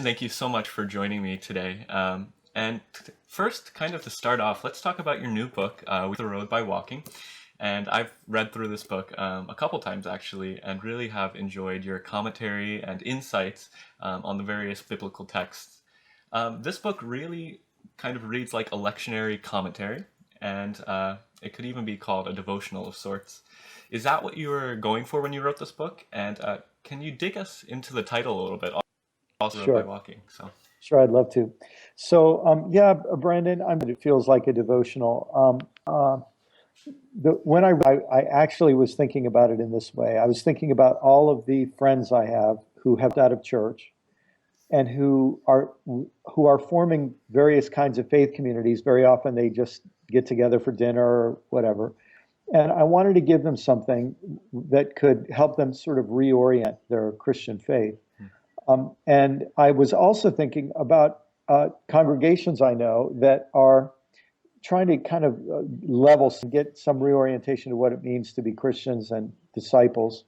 Thank you so much for joining me today. First, kind of to start off, let's talk about your new book, With the Road by Walking. And I've read through this book a couple times actually, and really have enjoyed your commentary and insights on the various biblical texts. This book really kind of reads like a lectionary commentary, and it could even be called a devotional of sorts. Is that what you were going for when you wrote this book? And can you dig us into the title a little bit? Also wrote by Sure, walking. So sure, I'd love to. So, yeah, Brandon, it feels like a devotional. When I actually was thinking about it in this way. I was thinking about all of the friends I have who have out of church and who are forming various kinds of faith communities. Very often, they just get together for dinner or whatever. And I wanted to give them something that could help them sort of reorient their Christian faith. And I was also thinking about congregations I know that are trying to kind of level, get some reorientation to what it means to be Christians and disciples.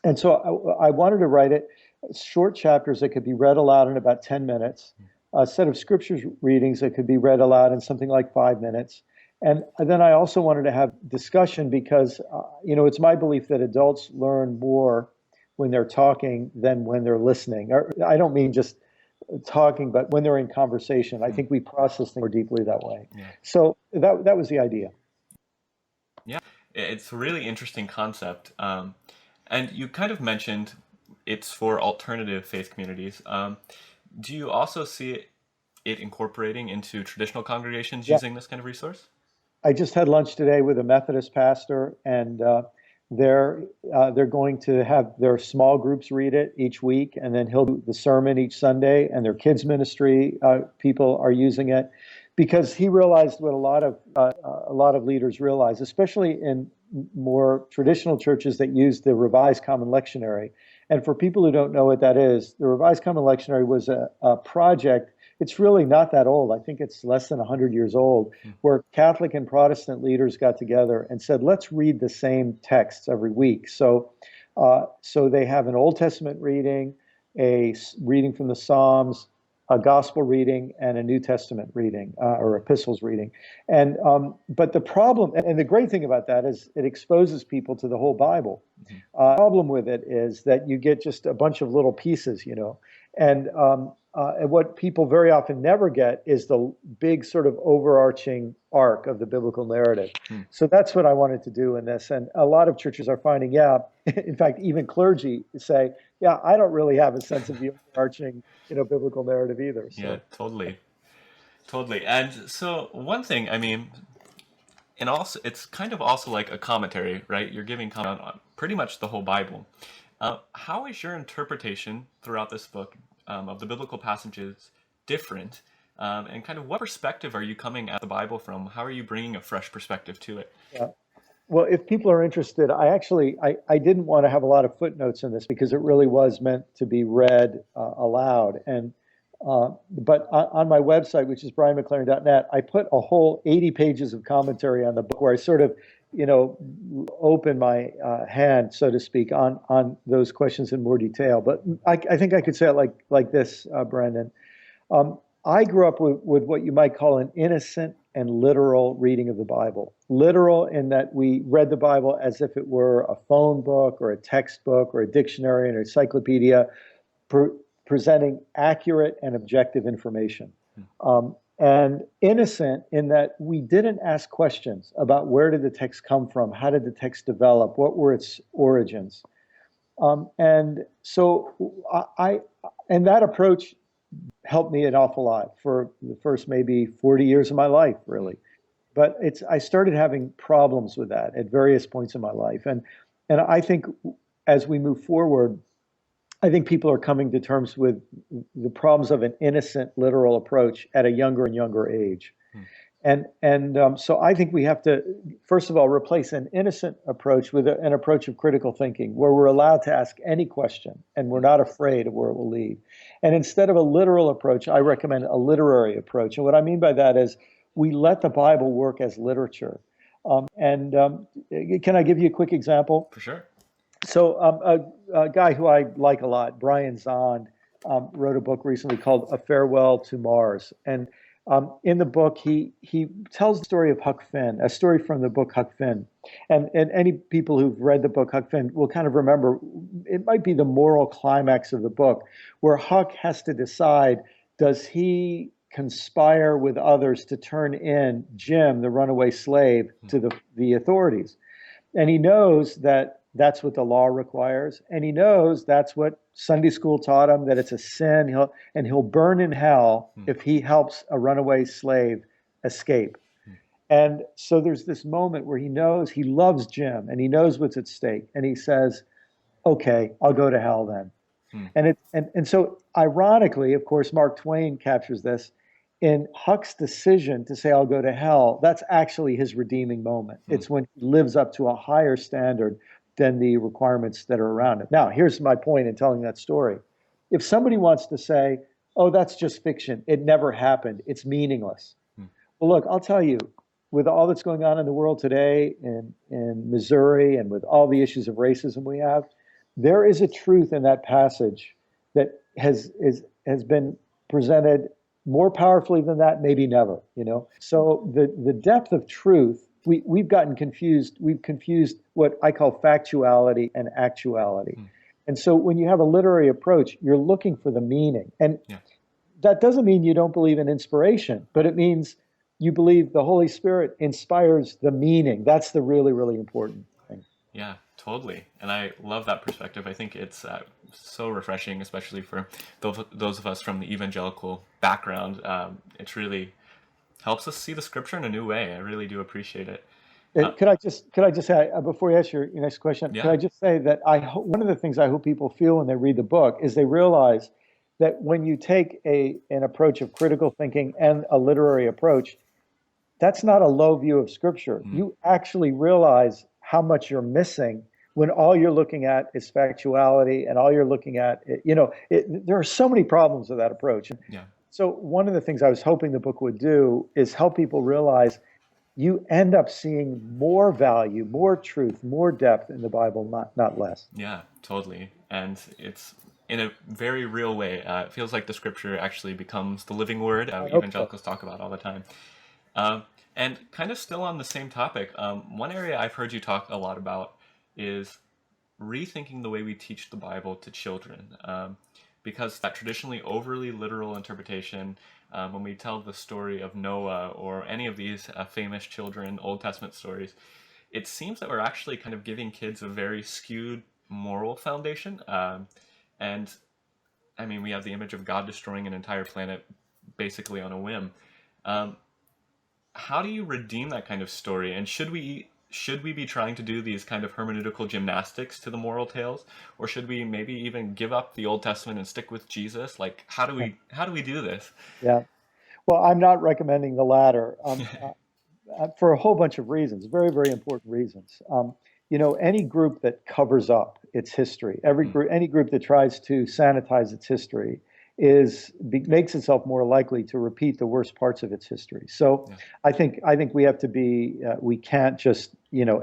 And so I wanted to write it short chapters that could be read aloud in about 10 minutes, a set of scriptures readings that could be read aloud in something like 5 minutes. And then I also wanted to have discussion because, it's my belief that adults learn more when they're talking than when they're listening. Or, I don't mean just talking, but when they're in conversation. I think we process things more deeply that way. yeah, So that was the idea. yeah, it's a really interesting concept. And you kind of mentioned it's for alternative faith communities. Do you also see it incorporating into traditional congregations Yeah. using this kind of resource? I just had lunch today with a Methodist pastor, and they're going to have their small groups read it each week, and then he'll do the sermon each Sunday, and their kids ministry people are using it because he realized what a lot of leaders realize, especially in more traditional churches that use the Revised Common Lectionary. And for people who don't know what that is, the Revised Common Lectionary was a project. It's really not that old. I think it's less than 100 years old, where Catholic and Protestant leaders got together and said, let's read the same texts every week. So they have an Old Testament reading, reading from the Psalms, a gospel reading, and a New Testament reading or epistles reading. But the problem, and the great thing about that is it exposes people to the whole Bible. Problem with it is that you get just a bunch of little pieces. And what people very often never get is the big sort of overarching arc of the biblical narrative. Hmm. So that's what I wanted to do in this. And a lot of churches are finding, yeah, in fact, even clergy say, yeah, I don't really have a sense of the overarching, biblical narrative either. Yeah, So totally, totally. And so one thing, I mean, and also it's kind of also like a commentary, right? You're giving comment on pretty much the whole Bible. How is your interpretation throughout this book of the biblical passages different? And kind of what perspective are you coming at the Bible from? How are you bringing a fresh perspective to it? yeah. Well, if people are interested, I didn't want to have a lot of footnotes in this because it really was meant to be read aloud. But on my website, which is brianmclaren.net, I put a whole 80 pages of commentary on the book where I sort of, open my hand, so to speak, on those questions in more detail. But I think I could say it like this, Brandon. I grew up with what you might call an innocent and literal reading of the Bible. Literal in that we read the Bible as if it were a phone book or a textbook or a dictionary or encyclopedia, pre- presenting accurate and objective information. And innocent in that we didn't ask questions about where did the text come from, how did the text develop, what were its origins. And so and that approach helped me an awful lot for the first maybe 40 years of my life, really. But I started having problems with that at various points in my life. And I think as we move forward, I think people are coming to terms with the problems of an innocent, literal approach at a younger and younger age. So I think we have to, first of all, replace an innocent approach with an approach of critical thinking, where we're allowed to ask any question and we're not afraid of where it will lead. And instead of a literal approach, I recommend a literary approach. And what I mean by that is we let the Bible work as literature. Can I give you a quick example? For sure. So a guy who I like a lot, Brian Zahnd, wrote a book recently called A Farewell to Mars. And in the book, he tells the story of Huck Finn, a story from the book Huck Finn. And any people who've read the book Huck Finn will kind of remember it might be the moral climax of the book, where Huck has to decide, does he conspire with others to turn in Jim, the runaway slave, to the authorities? And he knows that that's what the law requires. And he knows that's what Sunday school taught him, that it's a sin. He'll burn in hell if he helps a runaway slave escape. And so there's this moment where he knows he loves Jim and he knows what's at stake. And he says, okay, I'll go to hell then. And so ironically, of course, Mark Twain captures this in Huck's decision to say, I'll go to hell. That's actually his redeeming moment. It's when he lives up to a higher standard than the requirements that are around him. Now, here's my point in telling that story. If somebody wants to say, oh, that's just fiction, it never happened, it's meaningless. Well, look, I'll tell you, with all that's going on in the world today in Missouri and with all the issues of racism we have, there is a truth in that passage that has been presented more powerfully than that, maybe never, you know? So the depth of truth, we've gotten confused. We've confused what I call factuality and actuality. And so when you have a literary approach, you're looking for the meaning. And that doesn't mean you don't believe in inspiration, but it means you believe the Holy Spirit inspires the meaning. That's the really, really important thing. Yeah, totally. And I love that perspective. I think it's so refreshing, especially for those of us from the evangelical background. It really helps us see the scripture in a new way. I really do appreciate it. Could I just say, before you ask your next question, could I just say that one of the things I hope people feel when they read the book is they realize that when you take an approach of critical thinking and a literary approach, that's not a low view of scripture. You actually realize how much you're missing when all you're looking at is factuality and all you're looking at, there are so many problems with that approach. So one of the things I was hoping the book would do is help people realize you end up seeing more value, more truth, more depth in the Bible, not less. Yeah, totally. And it's in a very real way. It feels like the scripture actually becomes the living word evangelicals talk about all the time. And kind of still on the same topic, one area I've heard you talk a lot about is rethinking the way we teach the Bible to children. Because that traditionally overly literal interpretation, when we tell the story of Noah or any of these famous children Old Testament stories, it seems that we're actually kind of giving kids a very skewed moral foundation. And I mean, we have the image of God destroying an entire planet basically on a whim. How do you redeem that kind of story? And should we be trying to do these kind of hermeneutical gymnastics to the moral tales, or should we maybe even give up the Old Testament and stick with Jesus? Like, how do we do this? Yeah. Well, I'm not recommending the latter for a whole bunch of reasons, very, very important reasons. Any group that covers up its history, any group that tries to sanitize its history makes itself more likely to repeat the worst parts of its history. So I think we have to be, we can't just,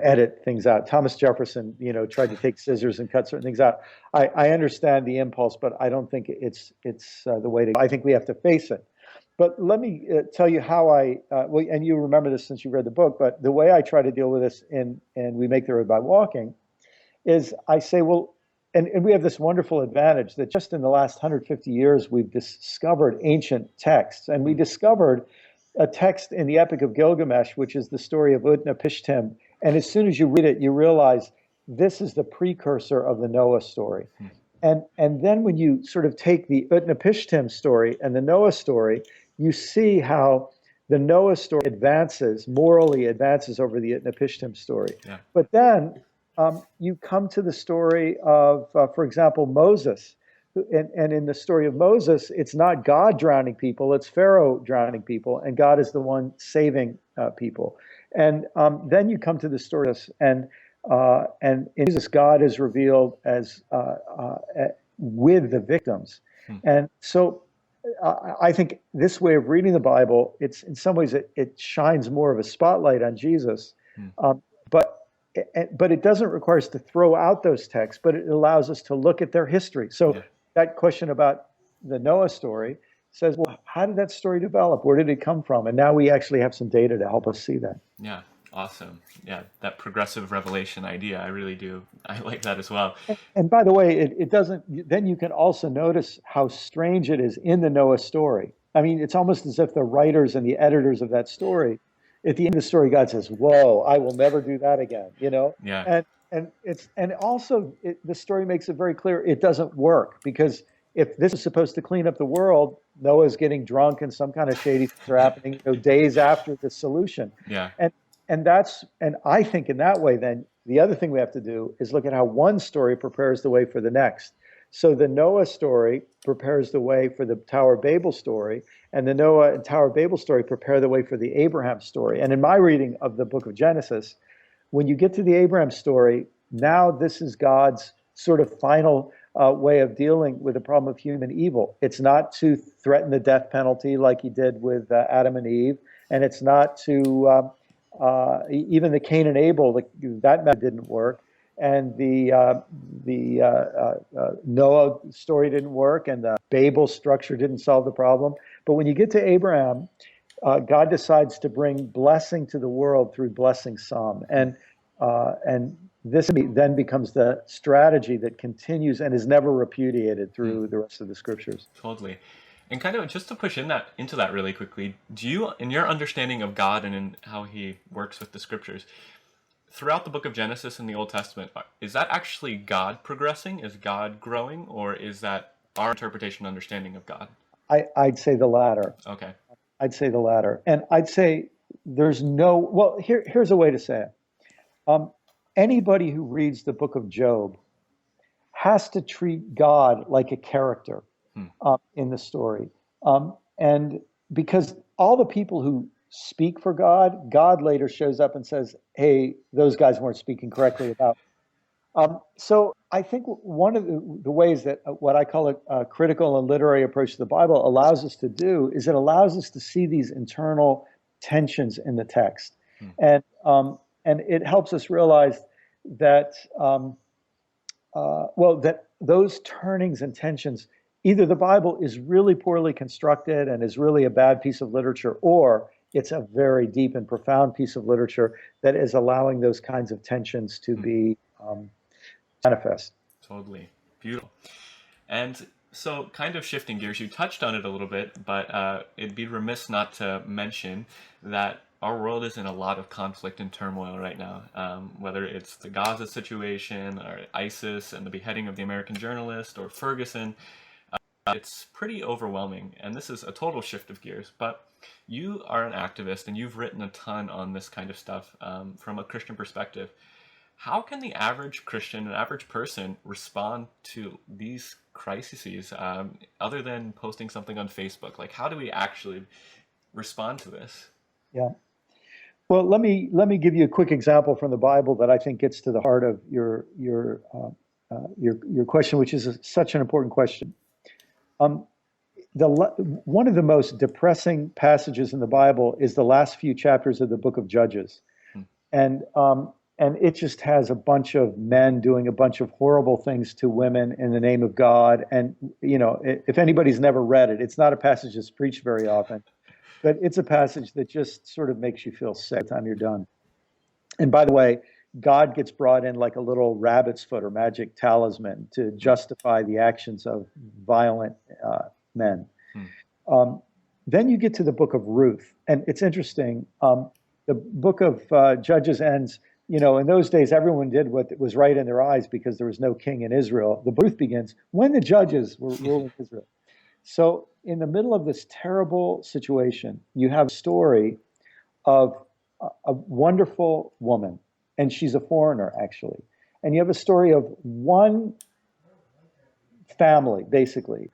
edit things out. Thomas Jefferson, tried to take scissors and cut certain things out. I understand the impulse, but I don't think it's the way to go. I think we have to face it. But let me tell you how and you remember this since you read the book, but the way I try to deal with this and We Make the Road by Walking is I say, well, and we have this wonderful advantage that just in the last 150 years, we've discovered ancient texts. And we discovered a text in the Epic of Gilgamesh, which is the story of Utnapishtim. And as soon as you read it, you realize this is the precursor of the Noah story. And then when you sort of take the Utnapishtim story and the Noah story, you see how the Noah story morally advances over the Utnapishtim story. Yeah. But then you come to the story of, for example, Moses. And in the story of Moses, it's not God drowning people, it's Pharaoh drowning people, and God is the one saving people. And then you come to the story of, and in Jesus, God is revealed as with the victims. And so I think this way of reading the Bible, it's in some ways it shines more of a spotlight on Jesus, but it doesn't require us to throw out those texts, but it allows us to look at their history. So that question about the Noah story, says, well, how did that story develop? Where did it come from? And now we actually have some data to help us see that. Yeah, awesome. Yeah, that progressive revelation idea, I really do. I like that as well. And by the way, it doesn't, then you can also notice how strange it is in the Noah story. I mean, it's almost as if the writers and the editors of that story, at the end of the story, God says, whoa, I will never do that again, you know? Yeah, And also the story makes it very clear it doesn't work, because if this is supposed to clean up the world, Noah's getting drunk and some kind of shady things are happening, days after the solution. yeah, And and I think in that way, then the other thing we have to do is look at how one story prepares the way for the next. So the Noah story prepares the way for the Tower of Babel story, and the Noah and Tower of Babel story prepare the way for the Abraham story. And in my reading of the book of Genesis, when you get to the Abraham story, now this is God's sort of final way of dealing with the problem of human evil. It's not to threaten the death penalty like he did with Adam and Eve, and it's not to even the Cain and Abel, that method didn't work, and the Noah story didn't work, and the Babel structure didn't solve the problem. But when you get to Abraham, God decides to bring blessing to the world through blessing some, and this then becomes the strategy that continues and is never repudiated through the rest of the scriptures. totally. And kind of just to push into that really quickly, do you, in your understanding of God and in how he works with the scriptures, throughout the book of Genesis in the Old Testament, is that actually God progressing? Is God growing? Or is that our interpretation and understanding of God? I'd say the latter. Okay. I'd say the latter. And I'd say there's no, well, here's a way to say it. Anybody who reads the book of Job has to treat God like a character in the story. And because all the people who speak for God, God later shows up and says, hey, those guys weren't speaking correctly about. So I think one of the ways that what I call a critical and literary approach to the Bible allows us to do is it allows us to see these internal tensions in the text. And it helps us realize that, that those turnings and tensions, either the Bible is really poorly constructed and is really a bad piece of literature, or it's a very deep and profound piece of literature that is allowing those kinds of tensions to be manifest. Totally. Beautiful. And so, kind of shifting gears, you touched on it a little bit, but it'd be remiss not to mention that our world is in a lot of conflict and turmoil right now, whether it's the Gaza situation or ISIS and the beheading of the American journalist or Ferguson. It's pretty overwhelming, and this is a total shift of gears, but you are an activist and you've written a ton on this kind of stuff from a Christian perspective. How can the average Christian, an average person, respond to these crises other than posting something on Facebook? Like, how do we actually respond to this? Yeah. Well, let me give you a quick example from the Bible that I think gets to the heart of your question, which is such an important question. One of the most depressing passages in the Bible is the last few chapters of the book of Judges, and it just has a bunch of men doing a bunch of horrible things to women in the name of God. And if anybody's never read it, it's not a passage that's preached very often, but it's a passage that just sort of makes you feel sick by the time you're done. And by the way, God gets brought in like a little rabbit's foot or magic talisman to justify the actions of violent men. Then you get to the book of Ruth, and it's interesting. The book of Judges ends, in those days, everyone did what was right in their eyes because there was no king in Israel. The book begins when the judges were ruling Israel. So in the middle of this terrible situation, you have a story of a wonderful woman, and she's a foreigner, actually. And you have a story of one family, basically,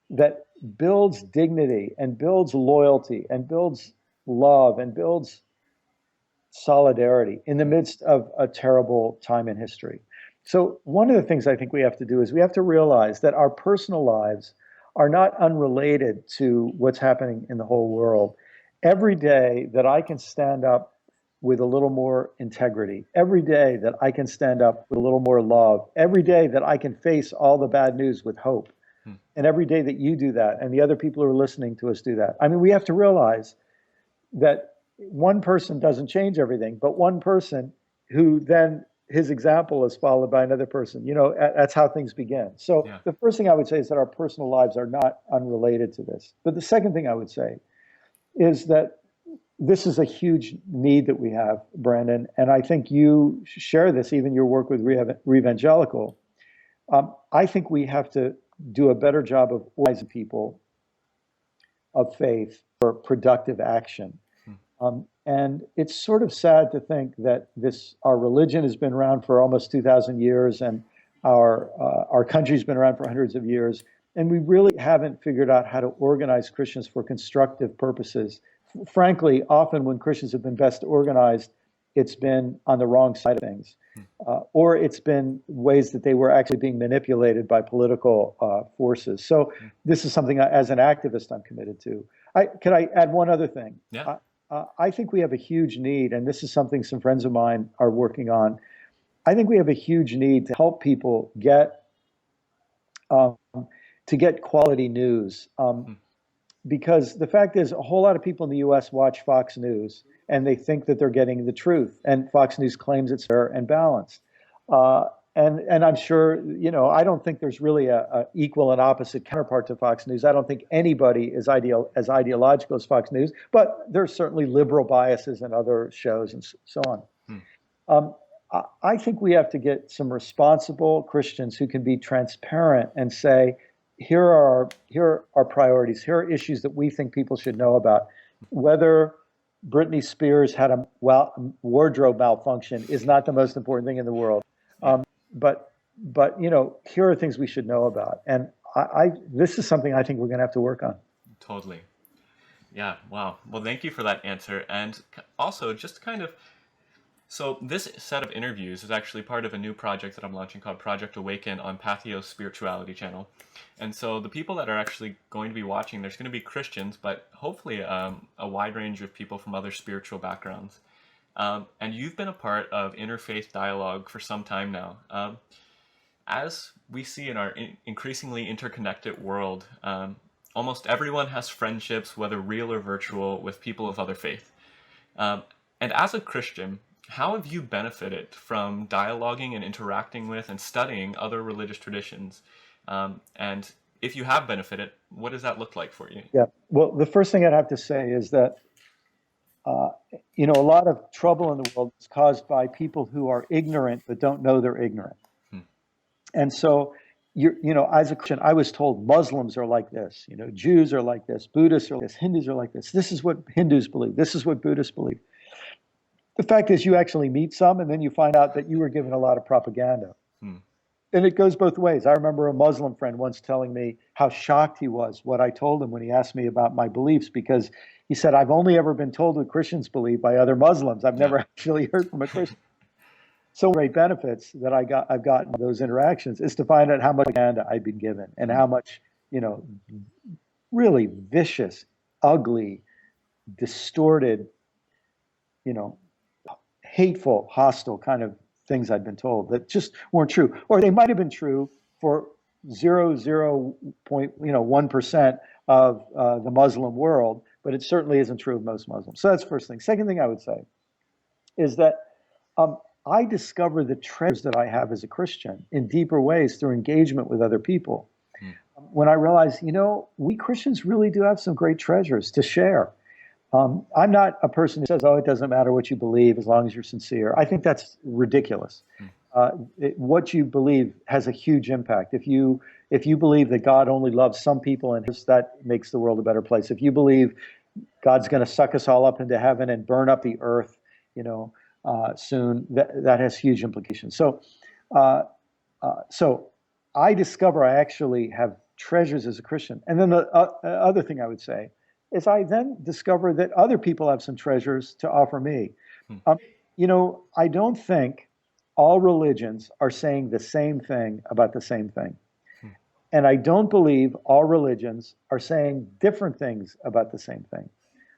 that builds dignity and builds loyalty and builds love and builds solidarity in the midst of a terrible time in history. So one of the things I think we have to do is we have to realize that our personal lives are not unrelated to what's happening in the whole world. Every day that I can stand up with a little more integrity, every day that I can stand up with a little more love, every day that I can face all the bad news with hope, Hmm. And every day that you do that, and the other people who are listening to us do that, I mean, we have to realize that one person doesn't change everything, but one person who then his example is followed by another person. That's how things begin. So Yeah. the first thing I would say is that our personal lives are not unrelated to this. But the second thing I would say is that this is a huge need that we have, Brandon, and I think you share this, even your work with Revangelical. I think we have to do a better job of organizing people of faith for productive action. Hmm. And it's sort of sad to think that our religion has been around for almost 2,000 years, and our country's been around for hundreds of years, and we really haven't figured out how to organize Christians for constructive purposes. Frankly, often when Christians have been best organized, it's been on the wrong side of things, or it's been ways that they were actually being manipulated by political forces. So this is something as an activist I'm committed to. Can I add one other thing? Yeah. I think we have a huge need, and this is something some friends of mine are working on. I think we have a huge need to help people um, get quality news. Hmm. Because the fact is, a whole lot of people in the U.S. watch Fox News, and they think that they're getting the truth. And Fox News claims it's fair and balanced. And I'm sure, I don't think there's really a equal and opposite counterpart to Fox News. I don't think anybody is as ideological as Fox News, but there's certainly liberal biases in other shows and so on. Hmm. I think we have to get some responsible Christians who can be transparent and say, here are our priorities. Here are issues that we think people should know about. Whether Britney Spears had a wardrobe malfunction is not the most important thing in the world. Yeah. But here are things we should know about. And this is something I think we're going to have to work on. Totally. Yeah. Wow. Well, thank you for that answer. And also, just kind of, so this set of interviews is actually part of a new project that I'm launching called Project Awaken on Patheos Spirituality channel. And so the people that are actually going to be watching, there's going to be Christians, but hopefully a wide range of people from other spiritual backgrounds. And you've been a part of interfaith dialogue for some time now. As we see in our increasingly interconnected world, almost everyone has friendships, whether real or virtual, with people of other faith. And as a Christian, how have you benefited from dialoguing and interacting with and studying other religious traditions? And if you have benefited, what does that look like for you? Yeah. Well, the first thing I'd have to say is that a lot of trouble in the world is caused by people who are ignorant but don't know they're ignorant. Hmm. And so, as a Christian, I was told Muslims are like this, Jews are like this, Buddhists are like this, Hindus are like this. This is what Hindus believe. This is what Buddhists believe. The fact is, you actually meet some, and then you find out that you were given a lot of propaganda. Hmm. And it goes both ways. I remember a Muslim friend once telling me how shocked he was what I told him when he asked me about my beliefs, because he said, I've only ever been told what Christians believe by other Muslims. I've never actually heard from a Christian. So great benefits that I've gotten those interactions is to find out how much propaganda I've been given and how much, really vicious, ugly, distorted, hateful, hostile kind of things I'd been told that just weren't true, or they might have been true for 0.1% of the Muslim world, but it certainly isn't true of most Muslims. So that's the first thing. Second thing I would say is that I discover the treasures that I have as a Christian in deeper ways through engagement with other people. When I realize, we Christians really do have some great treasures to share. I'm not a person who says, oh, it doesn't matter what you believe as long as you're sincere. I think that's ridiculous. What you believe has a huge impact. If you believe that God only loves some people and that makes the world a better place. If you believe God's going to suck us all up into heaven and burn up the earth, soon, that has huge implications. So I discover I actually have treasures as a Christian. And then the other thing I would say is I then discover that other people have some treasures to offer me. I don't think all religions are saying the same thing about the same thing. And I don't believe all religions are saying different things about the same thing.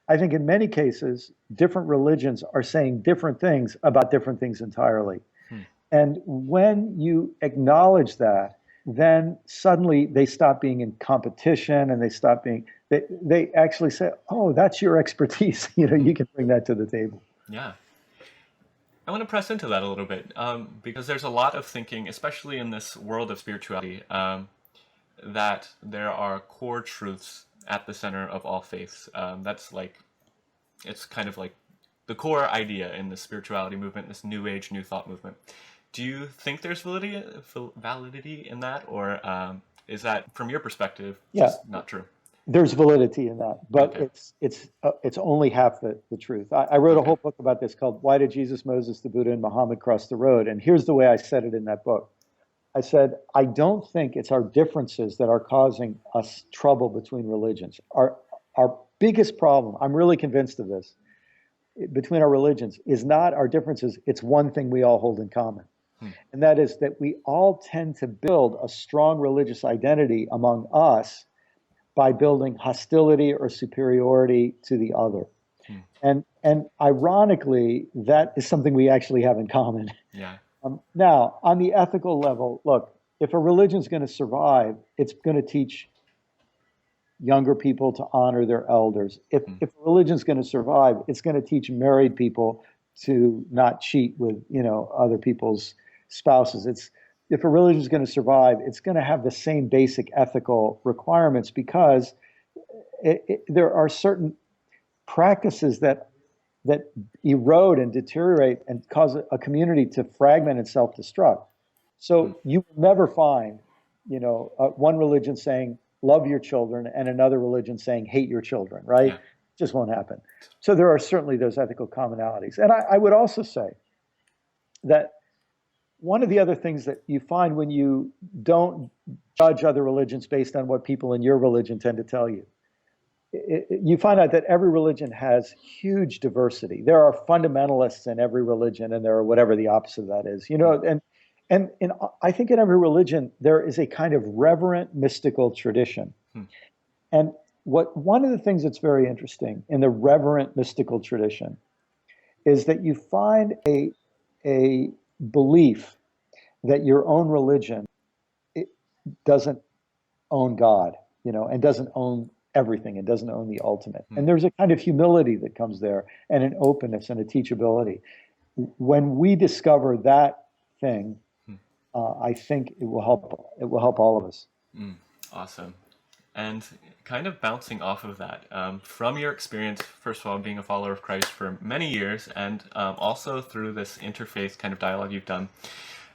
I think in many cases, different religions are saying different things about different things entirely. And when you acknowledge that, then suddenly they stop being in competition and they actually say, oh, that's your expertise. Mhm. You can bring that to the table. Yeah. I want to press into that a little bit because there's a lot of thinking, especially in this world of spirituality, that there are core truths at the center of all faiths. That's like, it's kind of like the core idea in the spirituality movement, this new age, new thought movement. Do you think there's validity in that, or is that, from your perspective, Yeah, just not true? there's validity in that, but Okay. it's only half the truth. I wrote a Okay. whole book about this called "Why Did Jesus, Moses, the Buddha, and Muhammad Cross the Road?" And here's the way I said it in that book. I said, I don't think it's our differences that are causing us trouble between religions. Our biggest problem, I'm really convinced of this, between our religions is not our differences. It's one thing we all hold in common. Hmm. And that is that we all tend to build a strong religious identity among us by building hostility or superiority to the other. Hmm. And ironically, that is something we actually have in common. Yeah. Now, on the ethical level, look, if a religion is going to survive, it's going to teach younger people to honor their elders. If, Hmm. if religion's going to survive, it's going to teach married people to not cheat with, other people's spouses. If a religion is going to survive, it's going to have the same basic ethical requirements because there are certain practices that erode and deteriorate and cause a community to fragment and self-destruct. Hmm. So you will never find, one religion saying love your children and another religion saying hate your children, right? Yeah. Just won't happen. So there are certainly those ethical commonalities. And I would also say that one of the other things that you find when you don't judge other religions based on what people in your religion tend to tell you, you find out that every religion has huge diversity. There are fundamentalists in every religion, and there are whatever the opposite of that is. Hmm. And I think in every religion there is a kind of reverent mystical tradition. Hmm. And one of the things that's very interesting in the reverent mystical tradition is that you find a belief that your own religion it doesn't own God, and doesn't own everything. It doesn't own the ultimate. Hmm. And there's a kind of humility that comes there and an openness and a teachability. When we discover that thing, Hmm. I think it will help. It will help all of us. Hmm. Awesome. And kind of bouncing off of that, from your experience, first of all, being a follower of Christ for many years, and also through this interfaith kind of dialogue you've done,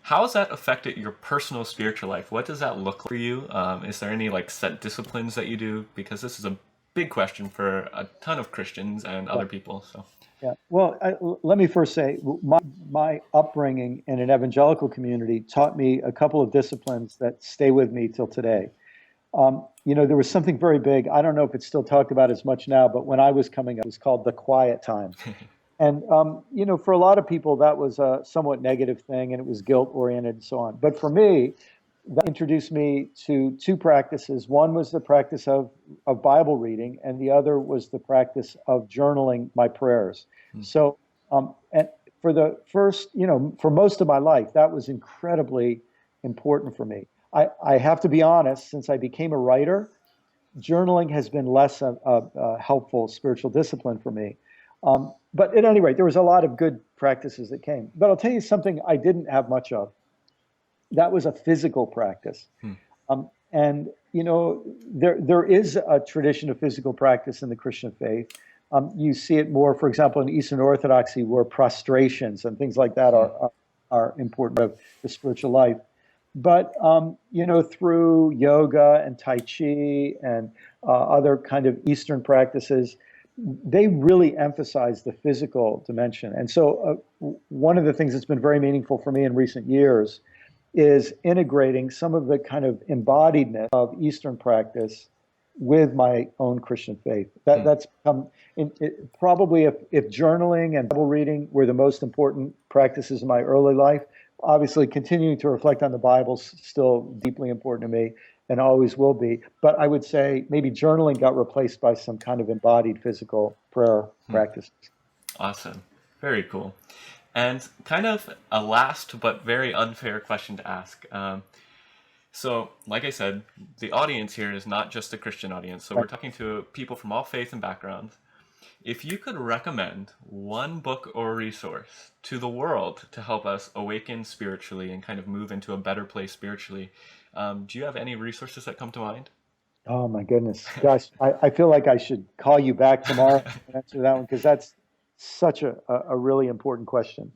how has that affected your personal spiritual life? What does that look like for you? Is there any like set disciplines that you do? Because this is a big question for a ton of Christians and Yeah. other people. So, Yeah. Well, let me first say my upbringing in an evangelical community taught me a couple of disciplines that stay with me till today. There was something very big. I don't know if it's still talked about as much now, but when I was coming up, it was called the quiet time. And, for a lot of people, that was a somewhat negative thing and it was guilt oriented and so on. But for me, that introduced me to two practices. One was the practice of Bible reading, and the other was the practice of journaling my prayers. hmm. So, and for the first, for most of my life, that was incredibly important for me. I have to be honest, since I became a writer, journaling has been less a helpful spiritual discipline for me. But at any rate, there was a lot of good practices that came. But I'll tell you something I didn't have much of. That was a physical practice. Hmm. And there is a tradition of physical practice in the Christian faith. You see it more, for example, in Eastern Orthodoxy, where prostrations and things like that Hmm. are important of the spiritual life. But through yoga and Tai Chi and other kind of Eastern practices, they really emphasize the physical dimension. And so, one of the things that's been very meaningful for me in recent years is integrating some of the kind of embodiedness of Eastern practice with my own Christian faith. Hmm. That's come probably if journaling and Bible reading were the most important practices in my early life. Obviously, continuing to reflect on the Bible is still deeply important to me and always will be. But I would say maybe journaling got replaced by some kind of embodied physical prayer Hmm. practice. Awesome. Very cool. And kind of a last but very unfair question to ask. So, like I said, the audience here is not just a Christian audience. So, we're Right. talking to people from all faith and backgrounds. If you could recommend one book or resource to the world to help us awaken spiritually and kind of move into a better place spiritually, do you have any resources that come to mind? Oh my goodness. Gosh, I feel like I should call you back tomorrow and answer that one because that's such a really important question.